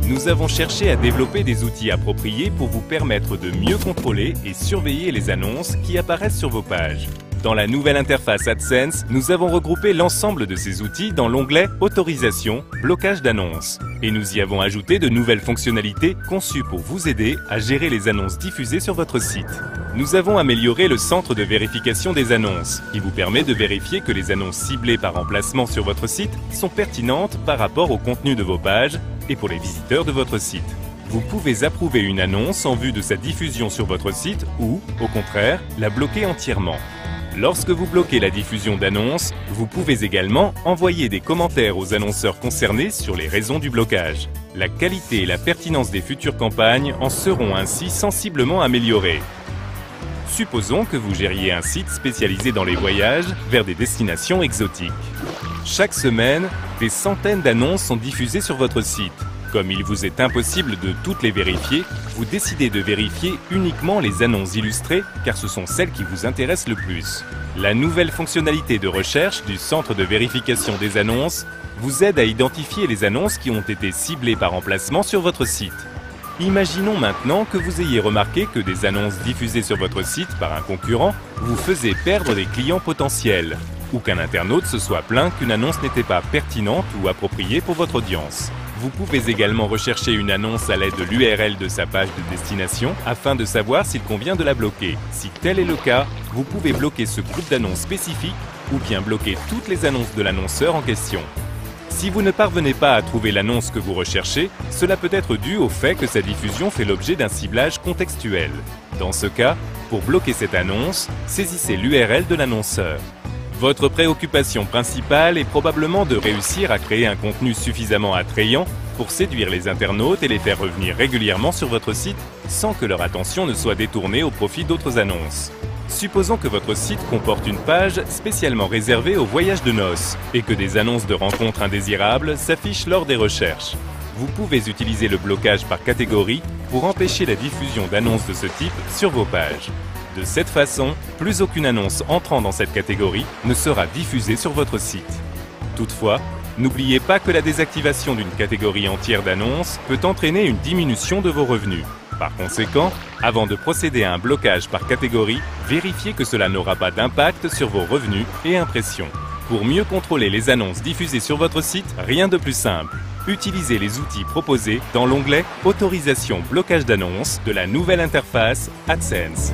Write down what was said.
Nous avons cherché à développer des outils appropriés pour vous permettre de mieux contrôler et surveiller les annonces qui apparaissent sur vos pages. Dans la nouvelle interface AdSense, nous avons regroupé l'ensemble de ces outils dans l'onglet « Autorisation, blocage d'annonces ». Et nous y avons ajouté de nouvelles fonctionnalités conçues pour vous aider à gérer les annonces diffusées sur votre site. Nous avons amélioré le centre de vérification des annonces, qui vous permet de vérifier que les annonces ciblées par emplacement sur votre site sont pertinentes par rapport au contenu de vos pages et pour les visiteurs de votre site. Vous pouvez approuver une annonce en vue de sa diffusion sur votre site ou, au contraire, la bloquer entièrement. Lorsque vous bloquez la diffusion d'annonces, vous pouvez également envoyer des commentaires aux annonceurs concernés sur les raisons du blocage. La qualité et la pertinence des futures campagnes en seront ainsi sensiblement améliorées. Supposons que vous gériez un site spécialisé dans les voyages vers des destinations exotiques. Chaque semaine, des centaines d'annonces sont diffusées sur votre site. Comme il vous est impossible de toutes les vérifier, vous décidez de vérifier uniquement les annonces illustrées car ce sont celles qui vous intéressent le plus. La nouvelle fonctionnalité de recherche du centre de vérification des annonces vous aide à identifier les annonces qui ont été ciblées par emplacement sur votre site. Imaginons maintenant que vous ayez remarqué que des annonces diffusées sur votre site par un concurrent vous faisaient perdre des clients potentiels, ou qu'un internaute se soit plaint qu'une annonce n'était pas pertinente ou appropriée pour votre audience. Vous pouvez également rechercher une annonce à l'aide de l'URL de sa page de destination afin de savoir s'il convient de la bloquer. Si tel est le cas, vous pouvez bloquer ce groupe d'annonces spécifique ou bien bloquer toutes les annonces de l'annonceur en question. Si vous ne parvenez pas à trouver l'annonce que vous recherchez, cela peut être dû au fait que sa diffusion fait l'objet d'un ciblage contextuel. Dans ce cas, pour bloquer cette annonce, saisissez l'URL de l'annonceur. Votre préoccupation principale est probablement de réussir à créer un contenu suffisamment attrayant pour séduire les internautes et les faire revenir régulièrement sur votre site sans que leur attention ne soit détournée au profit d'autres annonces. Supposons que votre site comporte une page spécialement réservée aux voyages de noces et que des annonces de rencontres indésirables s'affichent lors des recherches. Vous pouvez utiliser le blocage par catégorie pour empêcher la diffusion d'annonces de ce type sur vos pages. De cette façon, plus aucune annonce entrant dans cette catégorie ne sera diffusée sur votre site. Toutefois, n'oubliez pas que la désactivation d'une catégorie entière d'annonces peut entraîner une diminution de vos revenus. Par conséquent, avant de procéder à un blocage par catégorie, vérifiez que cela n'aura pas d'impact sur vos revenus et impressions. Pour mieux contrôler les annonces diffusées sur votre site, rien de plus simple. Utilisez les outils proposés dans l'onglet « Autorisation blocage d'annonces » de la nouvelle interface AdSense.